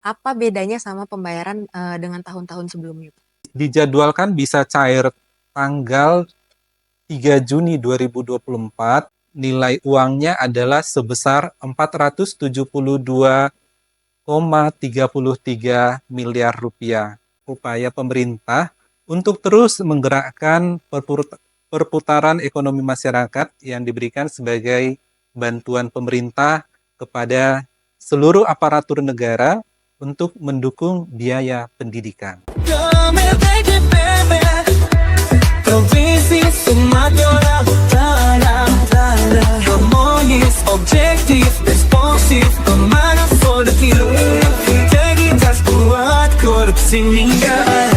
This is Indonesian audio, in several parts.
Apa bedanya sama pembayaran dengan tahun-tahun sebelumnya? Dijadwalkan bisa cair tanggal 3 Juni 2024. Nilai uangnya adalah sebesar 472,33 miliar rupiah. Upaya pemerintah untuk terus menggerakkan perputaran ekonomi masyarakat yang diberikan sebagai bantuan pemerintah kepada seluruh aparatur negara untuk mendukung biaya pendidikan. Provinsi Sumatera Utara, harmonis, objektif, responsif, pemanah politik, integritas kuat, korupsi meninggal.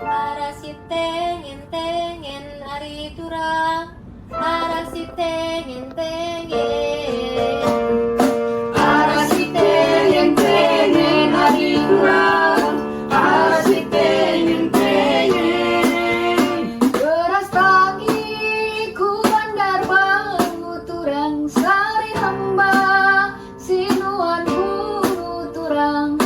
Arasiteng tengen ari turang, arasiteng tengen. Arasiteng tengen ari turang, arasiteng tengen. Beras pagi ku bandar bau turang sari hamba, sinuan buru turang.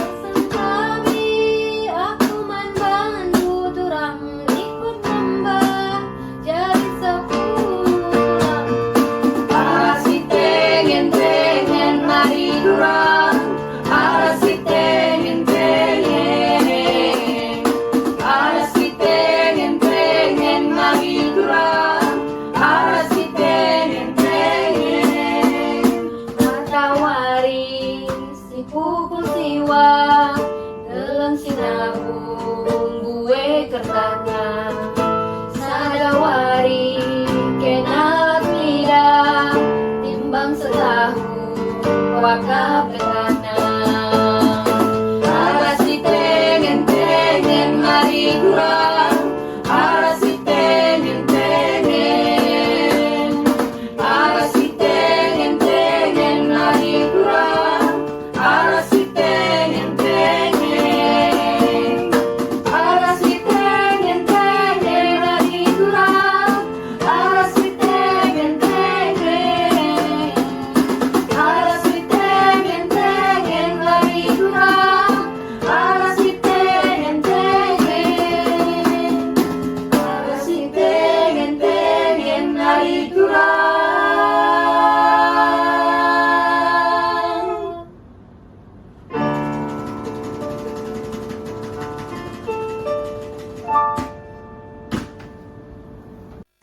Sadawari kenal mida timbang setahu wakab lekana arasi tengen mari kurang arasi tengen arasi tengen mari kurang arasi tengen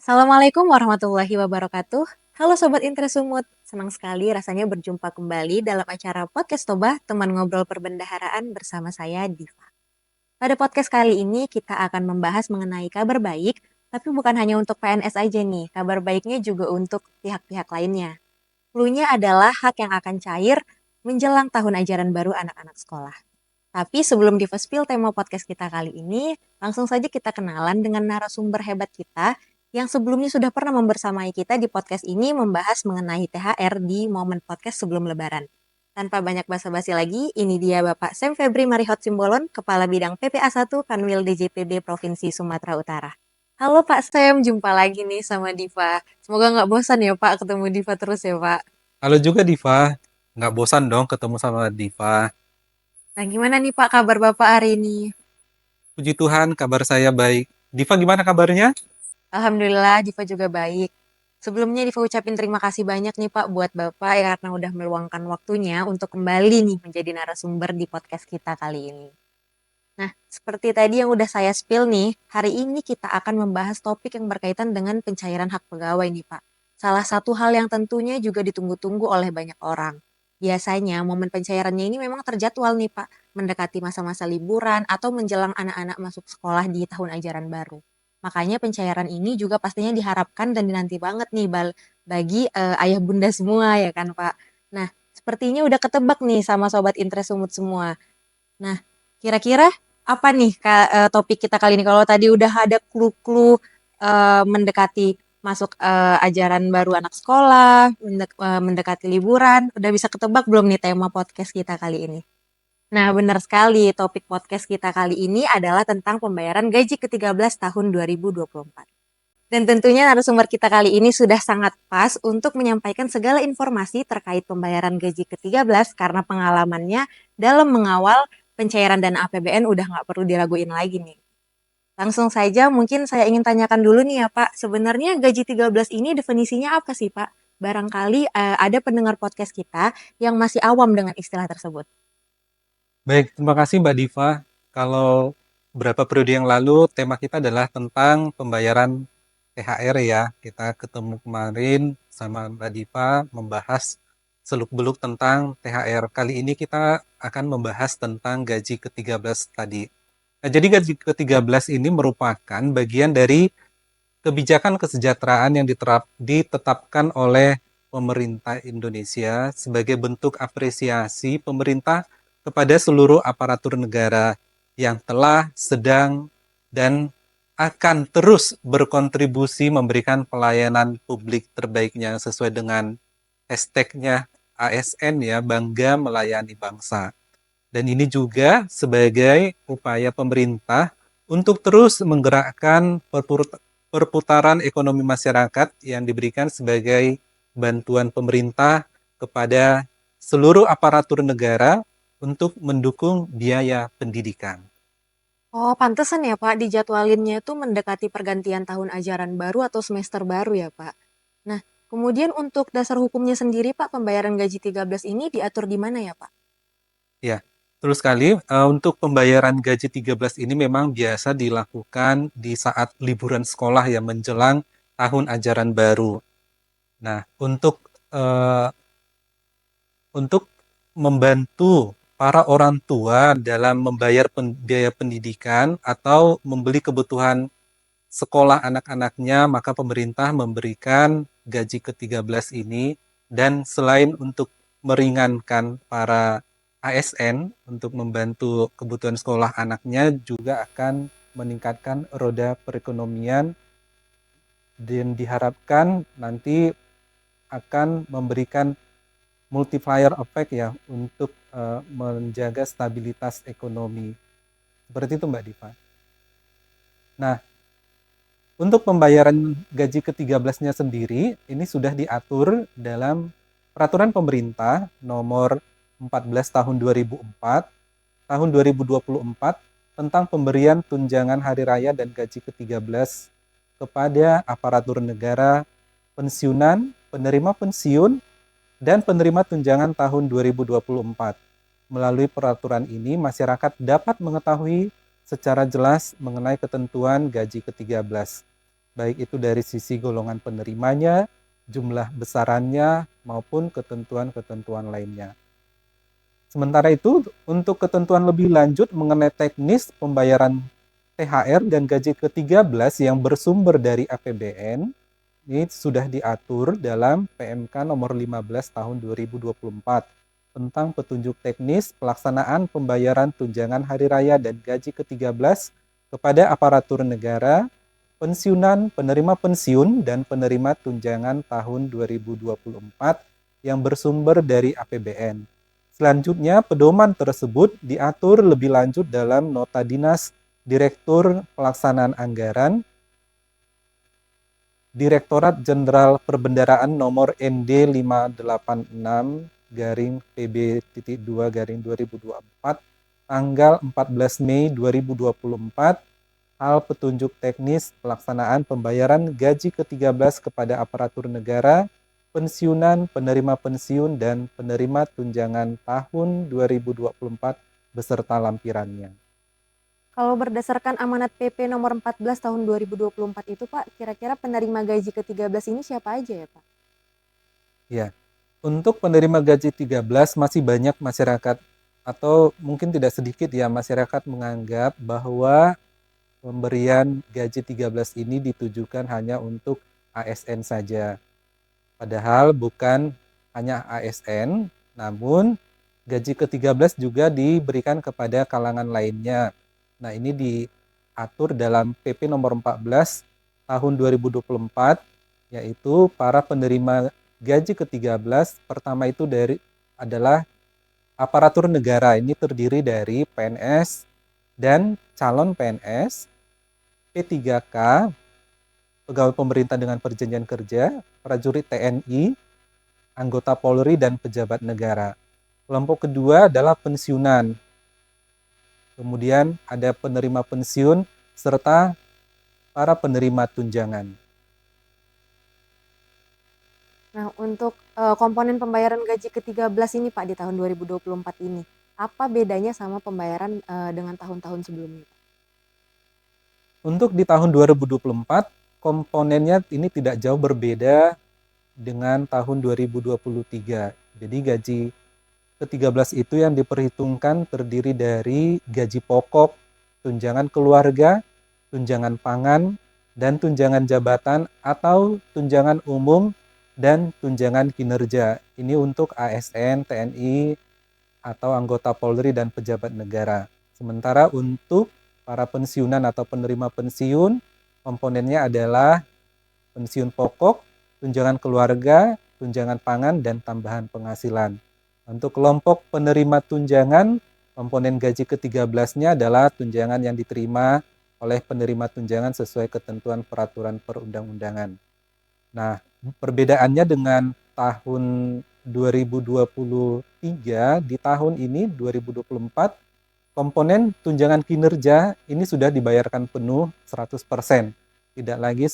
Assalamualaikum warahmatullahi wabarakatuh. Halo Sobat Intresumut, senang sekali rasanya berjumpa kembali dalam acara Podcast Toba, teman ngobrol perbendaharaan bersama saya, Diva. Pada podcast kali ini kita akan membahas mengenai kabar baik, tapi bukan hanya untuk PNS aja nih, kabar baiknya juga untuk pihak-pihak lainnya. Clue-nya adalah hak yang akan cair menjelang tahun ajaran baru anak-anak sekolah. Tapi sebelum Diva spill tema podcast kita kali ini, langsung saja kita kenalan dengan narasumber hebat kita yang sebelumnya sudah pernah membersamai kita di podcast ini membahas mengenai THR di momen podcast sebelum Lebaran. Tanpa banyak basa-basi lagi, ini dia Bapak Sam Febri Marihot Simbolon, Kepala Bidang PPA 1 Kanwil DJPB Provinsi Sumatera Utara. Halo Pak Sam, jumpa lagi nih sama Diva. Semoga nggak bosan ya Pak ketemu Diva terus ya Pak. Halo juga Diva, nggak bosan dong ketemu sama Diva. Nah gimana nih Pak kabar Bapak hari ini? Puji Tuhan, kabar saya baik. Diva gimana kabarnya? Alhamdulillah Diva juga baik. Sebelumnya Diva ucapin terima kasih banyak nih Pak buat Bapak ya karena udah meluangkan waktunya untuk kembali nih menjadi narasumber di podcast kita kali ini. Nah, seperti tadi yang udah saya spill nih, hari ini kita akan membahas topik yang berkaitan dengan pencairan hak pegawai nih Pak. Salah satu hal yang tentunya juga ditunggu-tunggu oleh banyak orang. Biasanya momen pencairannya ini memang terjadwal nih Pak, mendekati masa-masa liburan atau menjelang anak-anak masuk sekolah di tahun ajaran baru. Makanya pencairan ini juga pastinya diharapkan dan dinanti banget nih bagi ayah bunda semua ya kan Pak. Nah, sepertinya udah ketebak nih sama Sobat Intresumut semua. Nah, kira-kira apa nih topik kita kali ini? Kalau tadi udah ada clue-clue mendekati masuk ajaran baru anak sekolah, mendekati liburan, udah bisa ketebak belum nih tema podcast kita kali ini? Nah, benar sekali. Topik podcast kita kali ini adalah tentang pembayaran gaji ke-13 tahun 2024. Dan tentunya narasumber kita kali ini sudah sangat pas untuk menyampaikan segala informasi terkait pembayaran gaji ke-13 karena pengalamannya dalam mengawal pencairan dana APBN udah nggak perlu diraguin lagi nih. Langsung saja mungkin saya ingin tanyakan dulu nih ya Pak, sebenarnya gaji 13 ini definisinya apa sih Pak? Barangkali ada pendengar podcast kita yang masih awam dengan istilah tersebut. Baik, terima kasih Mbak Diva. Kalau beberapa periode yang lalu tema kita adalah tentang pembayaran THR ya. Kita ketemu kemarin sama Mbak Diva membahas seluk-beluk tentang THR. Kali ini kita akan membahas tentang gaji ke-13 tadi. Nah, jadi gaji ke-13 ini merupakan bagian dari kebijakan kesejahteraan yang ditetapkan oleh pemerintah Indonesia sebagai bentuk apresiasi pemerintah kepada seluruh aparatur negara yang telah, sedang, dan akan terus berkontribusi memberikan pelayanan publik terbaiknya sesuai dengan hashtagnya ASN ya, Bangga Melayani Bangsa. Dan ini juga sebagai upaya pemerintah untuk terus menggerakkan perputaran ekonomi masyarakat yang diberikan sebagai bantuan pemerintah kepada seluruh aparatur negara untuk mendukung biaya pendidikan. Oh, pantesan ya Pak, dijadwalinnya itu mendekati pergantian tahun ajaran baru atau semester baru ya Pak. Nah, kemudian untuk dasar hukumnya sendiri Pak, pembayaran gaji 13 ini diatur di mana ya Pak? Ya, terus sekali untuk pembayaran gaji 13 ini memang biasa dilakukan di saat liburan sekolah ya menjelang tahun ajaran baru. Nah, eh, untuk membantu para orang tua dalam membayar biaya pendidikan atau membeli kebutuhan sekolah anak-anaknya, maka pemerintah memberikan gaji ke-13 ini. Dan selain untuk meringankan para ASN untuk membantu kebutuhan sekolah anaknya, juga akan meningkatkan roda perekonomian dan diharapkan nanti akan memberikan multiplier effect ya untuk menjaga stabilitas ekonomi. Seperti itu Mbak Diva. Nah, untuk pembayaran gaji ke-13-nya sendiri, ini sudah diatur dalam Peraturan Pemerintah Nomor 14 Tahun 2004, Tahun 2024 tentang pemberian tunjangan hari raya dan gaji ke-13 kepada aparatur negara, pensiunan, penerima pensiun, dan penerima tunjangan tahun 2024. Melalui peraturan ini, masyarakat dapat mengetahui secara jelas mengenai ketentuan gaji ke-13, baik itu dari sisi golongan penerimanya, jumlah besarannya, maupun ketentuan-ketentuan lainnya. Sementara itu, untuk ketentuan lebih lanjut mengenai teknis pembayaran THR dan gaji ke-13 yang bersumber dari APBN, ini sudah diatur dalam PMK nomor 15 tahun 2024 tentang petunjuk teknis pelaksanaan pembayaran tunjangan hari raya dan gaji ke-13 kepada aparatur negara, pensiunan, penerima pensiun, dan penerima tunjangan tahun 2024 yang bersumber dari APBN. Selanjutnya, pedoman tersebut diatur lebih lanjut dalam Nota Dinas Direktur Pelaksanaan Anggaran Direktorat Jenderal Perbendaraan nomor ND 586 PB.2 2024 tanggal 14 Mei 2024 hal petunjuk teknis pelaksanaan pembayaran gaji ke-13 kepada aparatur negara, pensiunan, penerima pensiun, dan penerima tunjangan tahun 2024 beserta lampirannya. Kalau berdasarkan amanat PP nomor 14 tahun 2024 itu Pak, kira-kira penerima gaji ke-13 ini siapa aja ya Pak? Ya, untuk penerima gaji 13 masih banyak masyarakat atau mungkin tidak sedikit ya masyarakat menganggap bahwa pemberian gaji 13 ini ditujukan hanya untuk ASN saja. Padahal bukan hanya ASN, namun gaji ke-13 juga diberikan kepada kalangan lainnya. Nah, ini diatur dalam PP nomor 14 tahun 2024, yaitu para penerima gaji ke-13 pertama itu adalah aparatur negara. Ini terdiri dari PNS dan calon PNS, P3K, pegawai pemerintah dengan perjanjian kerja, prajurit TNI, anggota Polri, dan pejabat negara. Kelompok kedua adalah pensiunan. Kemudian ada penerima pensiun serta para penerima tunjangan. Nah, untuk komponen pembayaran gaji ke-13 ini Pak di tahun 2024 ini, apa bedanya sama pembayaran dengan tahun-tahun sebelumnya? Untuk di tahun 2024, komponennya ini tidak jauh berbeda dengan tahun 2023. Jadi gaji ke-13 itu yang diperhitungkan terdiri dari gaji pokok, tunjangan keluarga, tunjangan pangan, dan tunjangan jabatan atau tunjangan umum dan tunjangan kinerja. Ini untuk ASN, TNI, atau anggota Polri dan pejabat negara. Sementara untuk para pensiunan atau penerima pensiun, komponennya adalah pensiun pokok, tunjangan keluarga, tunjangan pangan, dan tambahan penghasilan. Untuk kelompok penerima tunjangan, komponen gaji ke-13-nya adalah tunjangan yang diterima oleh penerima tunjangan sesuai ketentuan peraturan perundang-undangan. Nah, perbedaannya dengan tahun 2023, di tahun ini 2024, komponen tunjangan kinerja ini sudah dibayarkan penuh 100%. Tidak lagi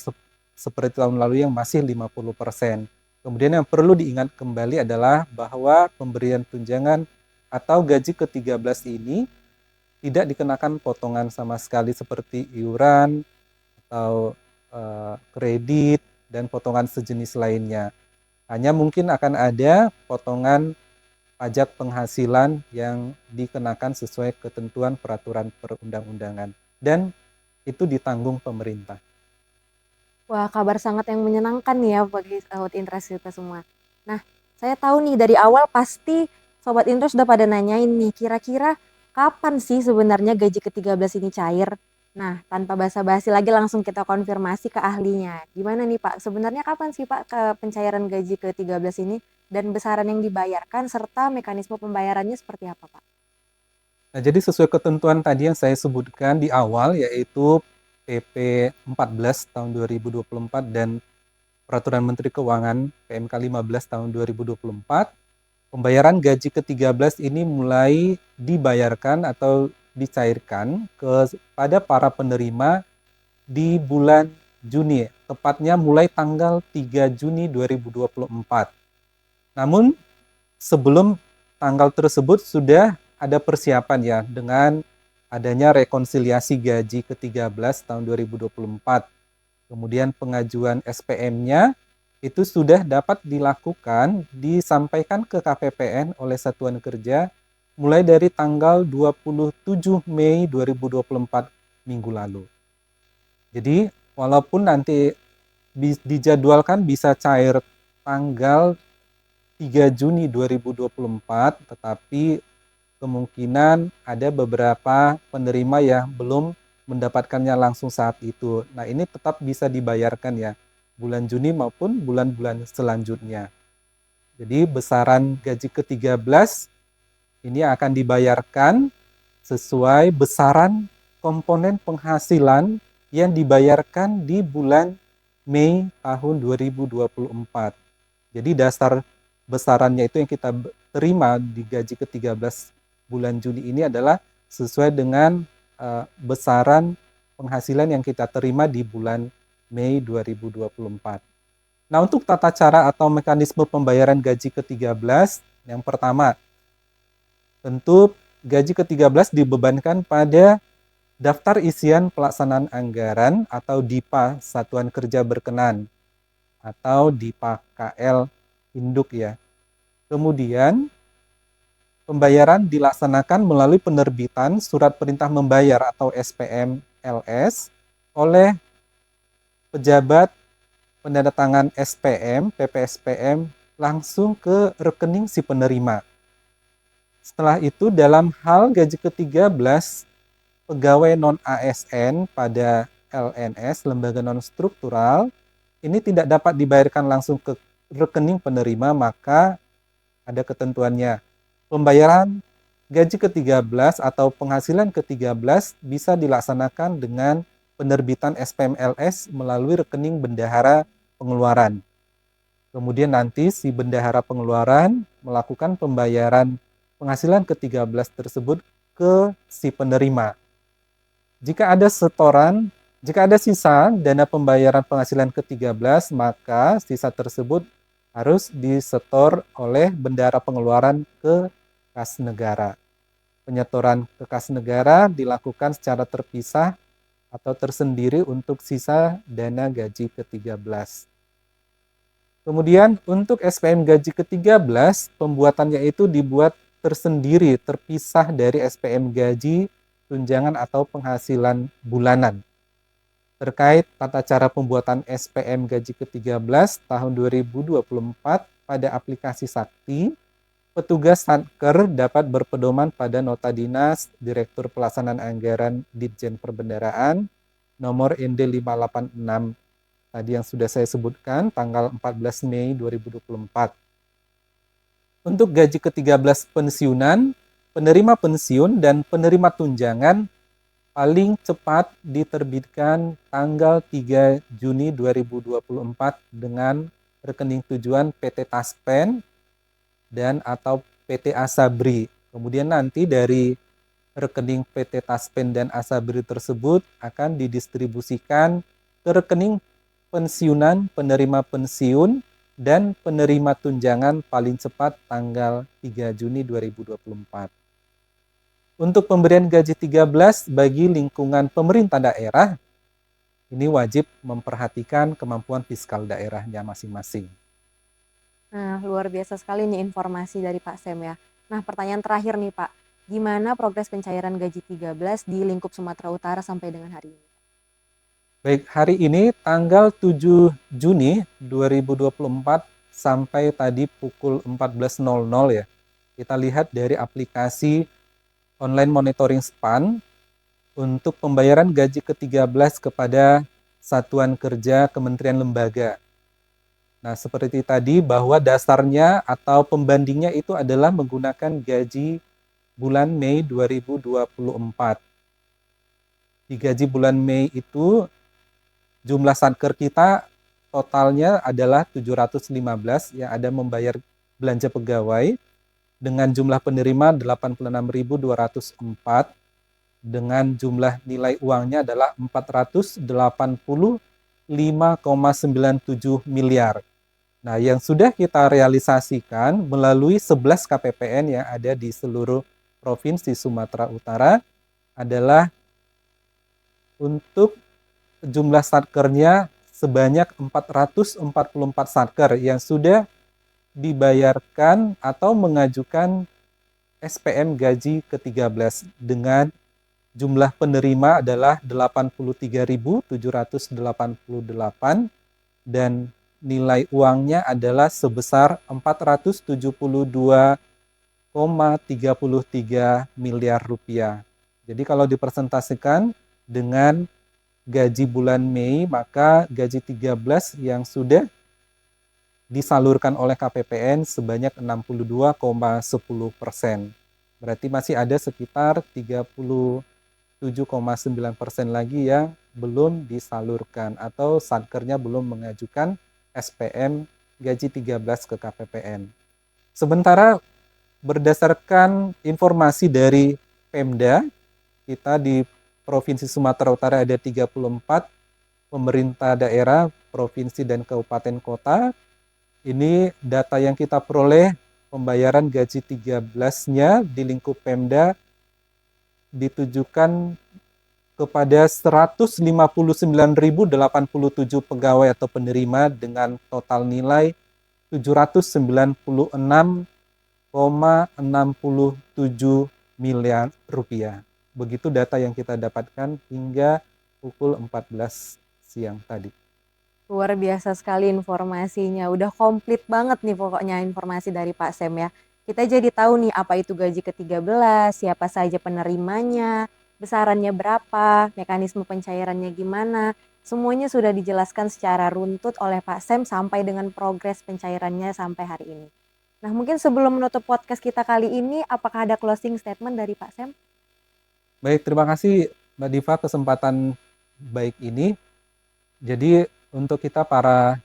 seperti tahun lalu yang masih 50%. Kemudian yang perlu diingat kembali adalah bahwa pemberian tunjangan atau gaji ke-13 ini tidak dikenakan potongan sama sekali seperti iuran atau kredit dan potongan sejenis lainnya. Hanya mungkin akan ada potongan pajak penghasilan yang dikenakan sesuai ketentuan peraturan perundang-undangan. Dan itu ditanggung pemerintah. Wah, kabar sangat yang menyenangkan nih ya bagi Sobat Interest kita semua. Nah, saya tahu nih dari awal pasti Sobat Interest udah pada nanyain nih, kira-kira kapan sih sebenarnya gaji ke-13 ini cair? Nah, tanpa basa-basi lagi langsung kita konfirmasi ke ahlinya. Gimana nih Pak, sebenarnya kapan sih Pak ke pencairan gaji ke-13 ini dan besaran yang dibayarkan serta mekanisme pembayarannya seperti apa Pak? Nah, jadi sesuai ketentuan tadi yang saya sebutkan di awal, yaitu PP 14 tahun 2024 dan Peraturan Menteri Keuangan PMK 15 tahun 2024, pembayaran gaji ke-13 ini mulai dibayarkan atau dicairkan kepada para penerima di bulan Juni, tepatnya mulai tanggal 3 Juni 2024. Namun sebelum tanggal tersebut sudah ada persiapan ya dengan adanya rekonsiliasi gaji ke-13 tahun 2024. Kemudian pengajuan SPM-nya itu sudah dapat dilakukan, disampaikan ke KPPN oleh Satuan Kerja mulai dari tanggal 27 Mei 2024 minggu lalu. Jadi walaupun nanti dijadwalkan bisa cair tanggal 3 Juni 2024, tetapi kemungkinan ada beberapa penerima yang belum mendapatkannya langsung saat itu. Nah, ini tetap bisa dibayarkan ya, bulan Juni maupun bulan-bulan selanjutnya. Jadi besaran gaji ke-13 ini akan dibayarkan sesuai besaran komponen penghasilan yang dibayarkan di bulan Mei tahun 2024. Jadi dasar besarannya itu yang kita terima di gaji ke-13 bulan Juni ini adalah sesuai dengan besaran penghasilan yang kita terima di bulan Mei 2024. Nah, untuk tata cara atau mekanisme pembayaran gaji ke-13, yang pertama, tentu gaji ke-13 dibebankan pada daftar isian pelaksanaan anggaran atau DIPA Satuan Kerja Berkenan atau DIPA KL Induk ya. Kemudian pembayaran dilaksanakan melalui penerbitan surat perintah membayar atau SPM LS oleh pejabat penandatangan SPM, PPSPM langsung ke rekening si penerima. Setelah itu dalam hal gaji ke-13, pegawai non-ASN pada LNS, lembaga non-struktural, ini tidak dapat dibayarkan langsung ke rekening penerima, maka ada ketentuannya. Pembayaran gaji ke-13 atau penghasilan ke-13 bisa dilaksanakan dengan penerbitan SPMLS melalui rekening bendahara pengeluaran. Kemudian nanti si bendahara pengeluaran melakukan pembayaran penghasilan ke-13 tersebut ke si penerima. Jika ada setoran, jika ada sisa dana pembayaran penghasilan ke-13, maka sisa tersebut harus disetor oleh bendahara pengeluaran ke kas negara. Penyetoran ke kas negara dilakukan secara terpisah atau tersendiri untuk sisa dana gaji ke-13. Kemudian untuk SPM gaji ke-13, pembuatannya itu dibuat tersendiri, terpisah dari SPM gaji, tunjangan atau penghasilan bulanan. Terkait tata cara pembuatan SPM gaji ke-13 tahun 2024 pada aplikasi Sakti, petugas Satker dapat berpedoman pada nota dinas Direktur Pelaksanaan Anggaran Ditjen Perbendaharaan nomor ND 586 tadi yang sudah saya sebutkan tanggal 14 Mei 2024. Untuk gaji ke-13 pensiunan, penerima pensiun dan penerima tunjangan paling cepat diterbitkan tanggal 3 Juni 2024 dengan rekening tujuan PT Taspen dan atau PT Asabri. Kemudian nanti dari rekening PT Taspen dan Asabri tersebut akan didistribusikan ke rekening pensiunan penerima pensiun dan penerima tunjangan paling cepat tanggal 3 Juni 2024. Untuk pemberian gaji 13 bagi lingkungan pemerintah daerah, ini wajib memperhatikan kemampuan fiskal daerahnya masing-masing. Nah, luar biasa sekali nih informasi dari Pak Sem ya. Nah, pertanyaan terakhir nih Pak, gimana progres pencairan gaji 13 di lingkup Sumatera Utara sampai dengan hari ini? Baik, hari ini tanggal 7 Juni 2024 sampai tadi pukul 14.00 ya. Kita lihat dari aplikasi online monitoring SPAN untuk pembayaran gaji ke-13 kepada satuan kerja kementerian lembaga. Nah, seperti tadi bahwa dasarnya atau pembandingnya itu adalah menggunakan gaji bulan Mei 2024. Di gaji bulan Mei itu jumlah satker kita totalnya adalah 715 yang ada membayar belanja pegawai dengan jumlah penerima 86.204 dengan jumlah nilai uangnya adalah 485,97 miliar. Nah, yang sudah kita realisasikan melalui 11 KPPN yang ada di seluruh provinsi Sumatera Utara adalah untuk jumlah satkernya sebanyak 444 satker yang sudah dibayarkan atau mengajukan SPM gaji ke-13 dengan jumlah penerima adalah 83.788 dan nilai uangnya adalah sebesar 472,33 miliar rupiah. Jadi kalau dipresentasikan dengan gaji bulan Mei, maka gaji 13 yang sudah disalurkan oleh KPPN sebanyak 62,10%. Berarti masih ada sekitar 37,9% lagi yang belum disalurkan atau satkernya belum mengajukan SPM gaji 13 ke KPPN. Sementara berdasarkan informasi dari Pemda, kita di Provinsi Sumatera Utara ada 34 pemerintah daerah, provinsi dan kabupaten kota. Ini data yang kita peroleh pembayaran gaji 13-nya di lingkup Pemda ditujukan kepada 159.087 pegawai atau penerima dengan total nilai 796,67 miliar rupiah. Begitu data yang kita dapatkan hingga pukul 14 siang tadi. Luar biasa sekali informasinya. Udah komplit banget nih pokoknya informasi dari Pak Sem ya. Kita jadi tahu nih apa itu gaji ke-13, siapa saja penerimanya, besarannya berapa, mekanisme pencairannya gimana. Semuanya sudah dijelaskan secara runtut oleh Pak Sem sampai dengan progres pencairannya sampai hari ini. Nah, mungkin sebelum menutup podcast kita kali ini, apakah ada closing statement dari Pak Sem? Baik, terima kasih Mbak Diva kesempatan baik ini. Jadi untuk kita para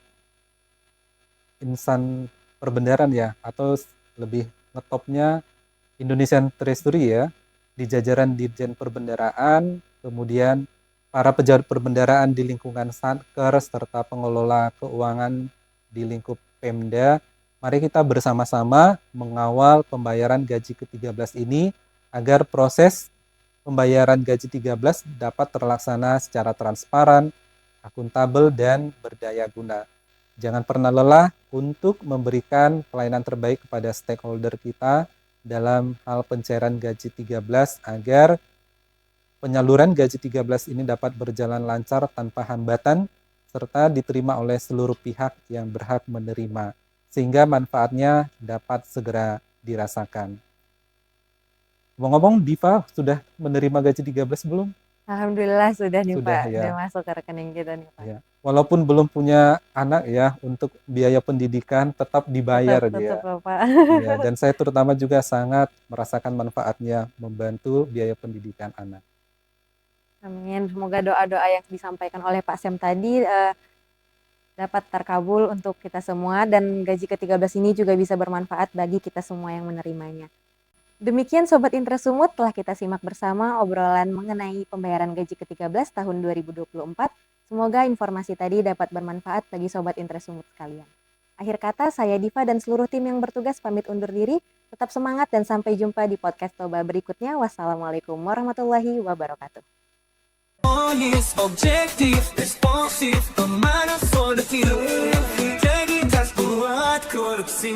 insan perbendaharaan ya, atau lebih ngetopnya Indonesian Treasury ya, di jajaran Dirjen Perbendaharaan, kemudian para pejabat perbendaharaan di lingkungan Satker, serta pengelola keuangan di lingkup Pemda, mari kita bersama-sama mengawal pembayaran gaji ke-13 ini agar proses pembayaran gaji 13 dapat terlaksana secara transparan, akuntabel, dan berdaya guna. Jangan pernah lelah untuk memberikan pelayanan terbaik kepada stakeholder kita dalam hal pencairan gaji 13 agar penyaluran gaji 13 ini dapat berjalan lancar tanpa hambatan serta diterima oleh seluruh pihak yang berhak menerima sehingga manfaatnya dapat segera dirasakan. Ngomong-ngomong, Diva sudah menerima gaji 13 belum? Alhamdulillah sudah nih Sudah Pak, ya. udah masuk ke rekening kita nih Pak. Ya. Walaupun belum punya anak ya, untuk biaya pendidikan tetap dibayar Tetap dia. Pak. Ya, dan saya terutama juga sangat merasakan manfaatnya membantu biaya pendidikan anak. Amin. Semoga doa-doa yang disampaikan oleh Pak Sem tadi dapat terkabul untuk kita semua dan gaji ke-13 ini juga bisa bermanfaat bagi kita semua yang menerimanya. Demikian Sobat Intrasumut, telah kita simak bersama obrolan mengenai pembayaran gaji ke-13 tahun 2024. Semoga informasi tadi dapat bermanfaat bagi Sobat Intrasumut sekalian. Akhir kata, saya Diva dan seluruh tim yang bertugas pamit undur diri. Tetap semangat dan sampai jumpa di podcast Toba berikutnya. Wassalamualaikum warahmatullahi wabarakatuh. Is objective, responsive, pemanas for the field. Jadi tas buat korupsi